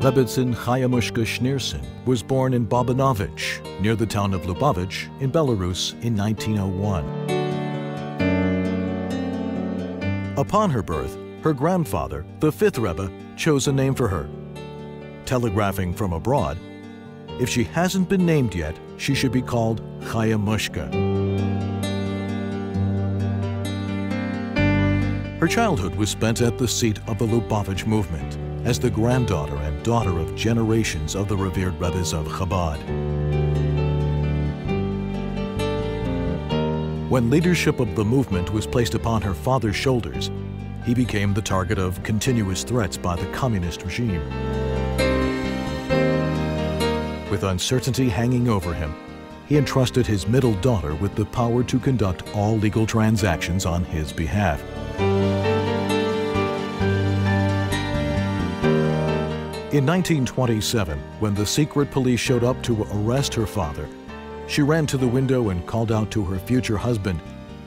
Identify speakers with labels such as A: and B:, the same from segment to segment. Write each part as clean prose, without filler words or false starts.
A: Rebbetsen Haya Mouchka Schneerson was born in Rabbanit, near the town of Loubavitch in Belarus in 1901. Upon her birth, her grandfather, the fifth Rebbe, chose a name for her. Telegraphing from abroad, if she hasn't been named yet, she should be called Haya Mouchka. Her childhood was spent at the seat of the Lubavitch movement as the granddaughter and daughter of generations of the revered Rebbes of Chabad. When leadership of the movement was placed upon her father's shoulders, he became the target of continuous threats by the communist regime. With uncertainty hanging over him, he entrusted his middle daughter with the power to conduct all legal transactions on his behalf. In 1927, when the secret police showed up to arrest her father, she ran to the window and called out to her future husband,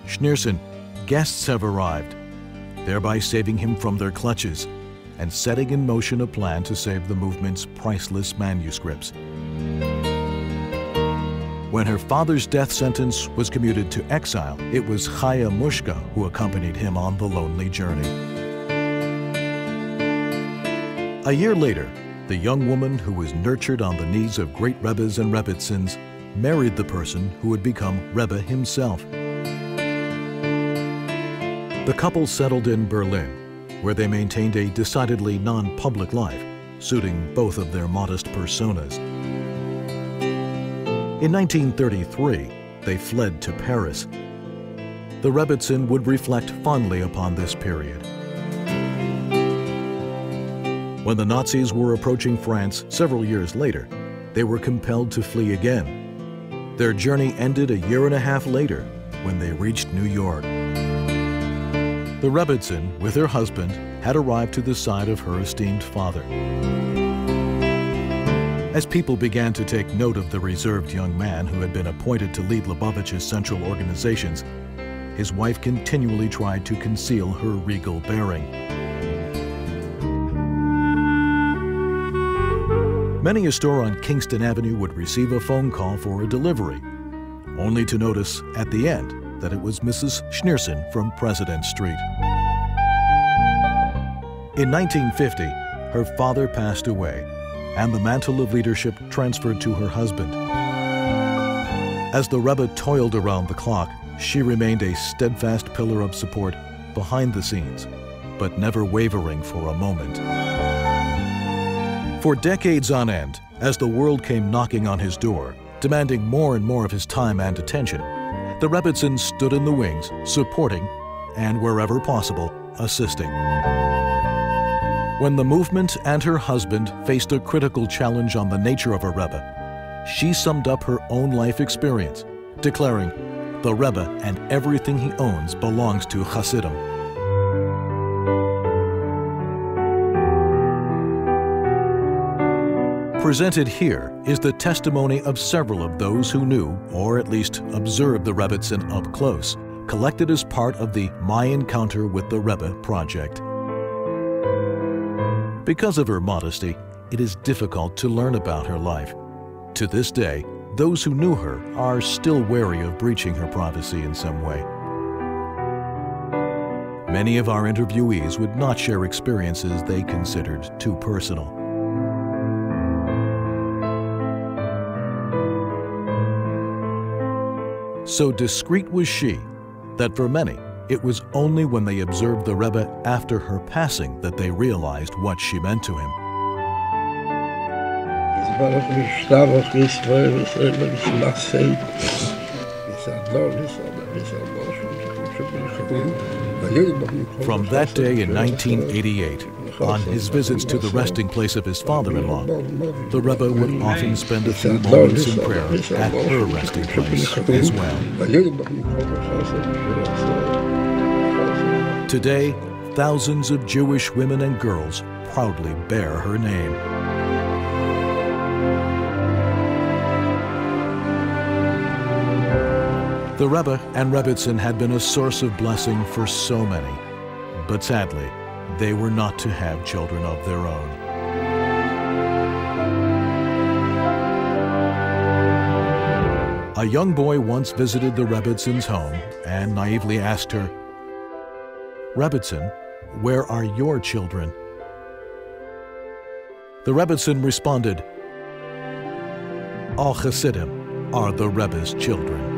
A: "Schneerson, guests have arrived," thereby saving him from their clutches and setting in motion a plan to save the movement's priceless manuscripts. When her father's death sentence was commuted to exile, it was Haya Mouchka who accompanied him on the lonely journey. A year later, the young woman who was nurtured on the knees of great Rebbes and Rebbetzins married the person who would become Rebbe himself. The couple settled in Berlin, where they maintained a decidedly non-public life, suiting both of their modest personas. In 1933, they fled to Paris. The Rebbetsen would reflect fondly upon this period. When the Nazis were approaching France several years later, they were compelled to flee again. Their journey ended a year and a half later when they reached New York. The Rebbetsen, with her husband, had arrived to the side of her esteemed father. As people began to take note of the reserved young man who had been appointed to lead Lubavitch's central organizations, his wife continually tried to conceal her regal bearing. Many a store on Kingston Avenue would receive a phone call for a delivery, only to notice at the end that it was Mrs. Schneerson from President Street. In 1950, her father passed away, and the mantle of leadership transferred to her husband. As the Rebbe toiled around the clock, she remained a steadfast pillar of support behind the scenes, but never wavering for a moment. For decades on end, as the world came knocking on his door, demanding more and more of his time and attention, the Rebbetsen stood in the wings, supporting, and wherever possible, assisting. When the movement and her husband faced a critical challenge on the nature of a Rebbe, she summed up her own life experience, declaring, "The Rebbe and everything he owns belongs to Hasidim." Presented here is the testimony of several of those who knew, or at least observed the Rebbetsen up close, collected as part of the My Encounter with the Rebbe project. Because of her modesty, it is difficult to learn about her life. To this day, those who knew her are still wary of breaching her privacy in some way. Many of our interviewees would not share experiences they considered too personal. So discreet was she that for many, it was only when they observed the Rebbe after her passing that they realized what she meant to him. From that day in 1988, on his visits to the resting place of his father-in-law, the Rebbe would often spend a few moments in prayer at her resting place as well. Today, thousands of Jewish women and girls proudly bear her name. The Rebbe and Rebbetsen had been a source of blessing for so many, but sadly, they were not to have children of their own. A young boy once visited the Rebbetsen's home and naively asked her, "Rebbetsen, where are your children?" The Rebbetsen responded, "All Chassidim are the Rebbe's children."